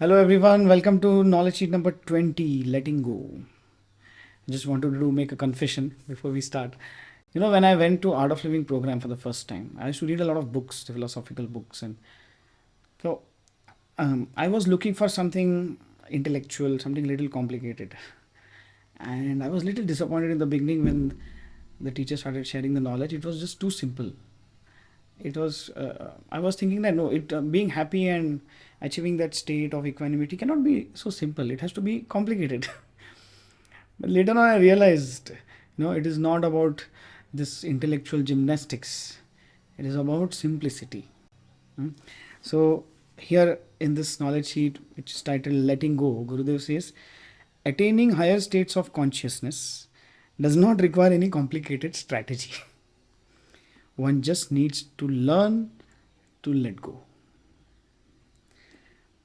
Hello everyone, welcome to knowledge sheet number 20, letting go. I just wanted to make a confession before we start. When I went to Art of Living program for the first time, I used to read a lot of books, the philosophical books, and so I was looking for something intellectual, something little complicated. And I was little disappointed in the beginning when the teacher started sharing the knowledge. It was just too simple. I was thinking that no, being happy and achieving that state of equanimity cannot be so simple. It has to be complicated. But later on I realized, it is not about this intellectual gymnastics. It is about simplicity. Hmm? So here in this knowledge sheet, which is titled Letting Go, Gurudev says, attaining higher states of consciousness does not require any complicated strategy. One just needs to learn to let go.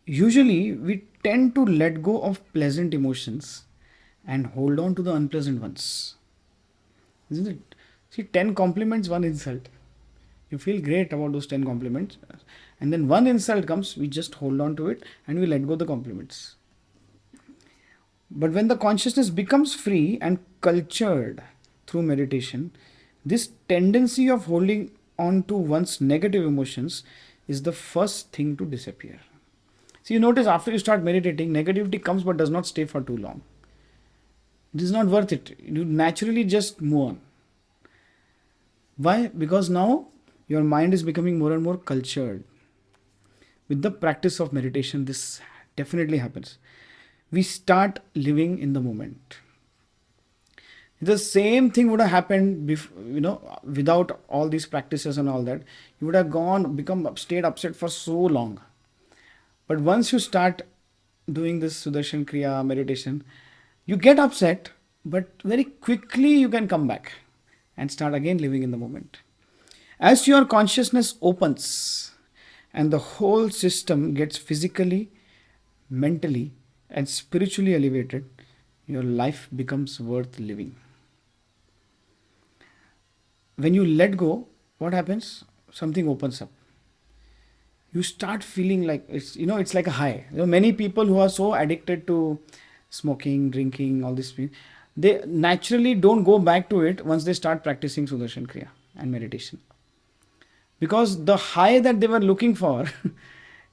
Usually, we tend to let go of pleasant emotions and hold on to the unpleasant ones. Isn't it? See, 10 compliments, one insult. You feel great about those 10 compliments. And then one insult comes, we just hold on to it and we let go the compliments. But when the consciousness becomes free and cultured through meditation, this tendency of holding on to one's negative emotions is the first thing to disappear. See, you notice after you start meditating, negativity comes but does not stay for too long. It is not worth it. You naturally just move on. Why? Because now your mind is becoming more and more cultured. With the practice of meditation, this definitely happens. We start living in the moment. The same thing would have happened without all these practices and all that. You would have stayed upset for so long. But once you start doing this Sudarshan Kriya meditation, you get upset, but very quickly you can come back and start again living in the moment. As your consciousness opens and the whole system gets physically, mentally, and spiritually elevated, your life becomes worth living. When you let go, what happens? Something opens up. You start feeling like it's like a high. Many people who are so addicted to smoking, drinking, all this, they naturally don't go back to it once they start practicing Sudarshan Kriya and meditation. Because the high that they were looking for,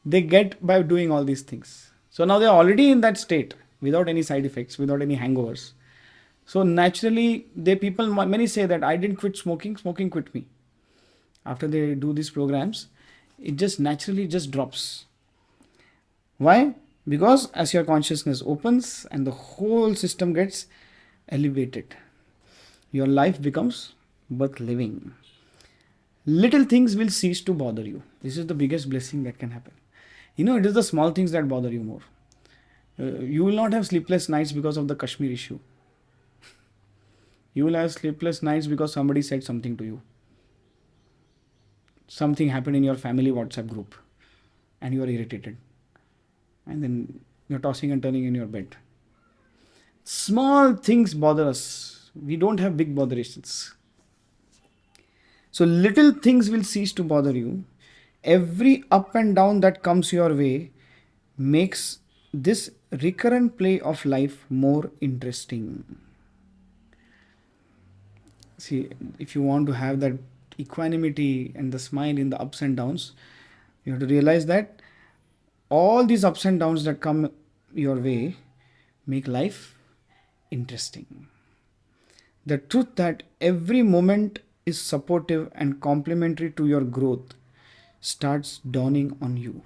they get by doing all these things. So now they're already in that state without any side effects, without any hangovers. So naturally, many say that I didn't quit smoking, smoking quit me. After they do these programs, it just naturally just drops. Why? Because as your consciousness opens and the whole system gets elevated, your life becomes worth living. Little things will cease to bother you. This is the biggest blessing that can happen. It is the small things that bother you more. You will not have sleepless nights because of the Kashmir issue. You will have sleepless nights because somebody said something to you. Something happened in your family WhatsApp group and you are irritated. And then you're tossing and turning in your bed. Small things bother us. We don't have big botherations. So little things will cease to bother you. Every up and down that comes your way makes this recurrent play of life more interesting. See, if you want to have that equanimity and the smile in the ups and downs, you have to realize that all these ups and downs that come your way make life interesting. The truth that every moment is supportive and complementary to your growth starts dawning on you.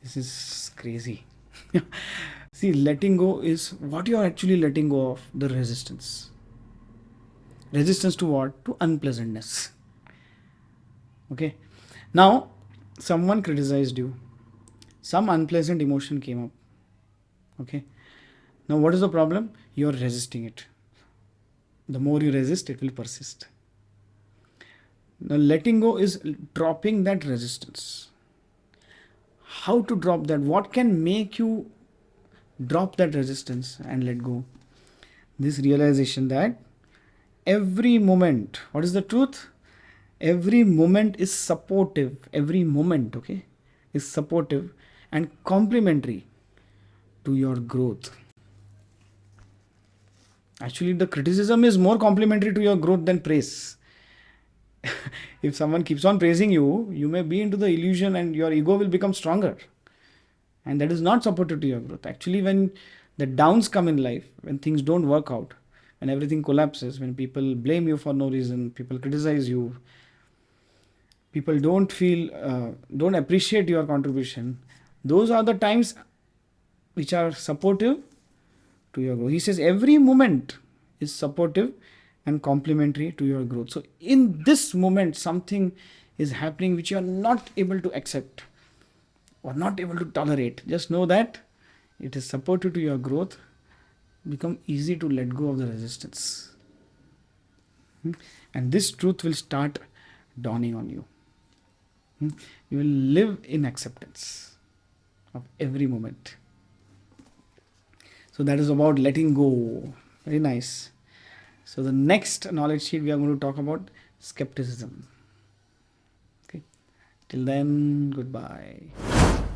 This is crazy. See, letting go is what you are actually letting go of, the resistance. Resistance to what? To unpleasantness. Okay. Now, someone criticized you. Some unpleasant emotion came up. Okay. Now, what is the problem? You are resisting it. The more you resist, it will persist. Now, letting go is dropping that resistance. How to drop that? What can make you drop that resistance and let go? This realization that every moment, what is the truth? Every moment is supportive. Every moment, okay, is supportive and complementary to your growth. Actually, the criticism is more complementary to your growth than praise. If someone keeps on praising you, you may be into the illusion and your ego will become stronger. And that is not supportive to your growth. Actually, when the downs come in life, when things don't work out, when everything collapses, when people blame you for no reason, people criticize you, people don't appreciate your contribution, those are the times which are supportive to your growth. He says every moment is supportive and complementary to your growth. So in this moment, something is happening which you are not able to accept or not able to tolerate. Just know that it is supportive to your growth. Become easy to let go of the resistance. And this truth will start dawning on you. You will live in acceptance of every moment. So that is about letting go. Very nice. So the next knowledge sheet we are going to talk about skepticism. Okay. Till then, goodbye.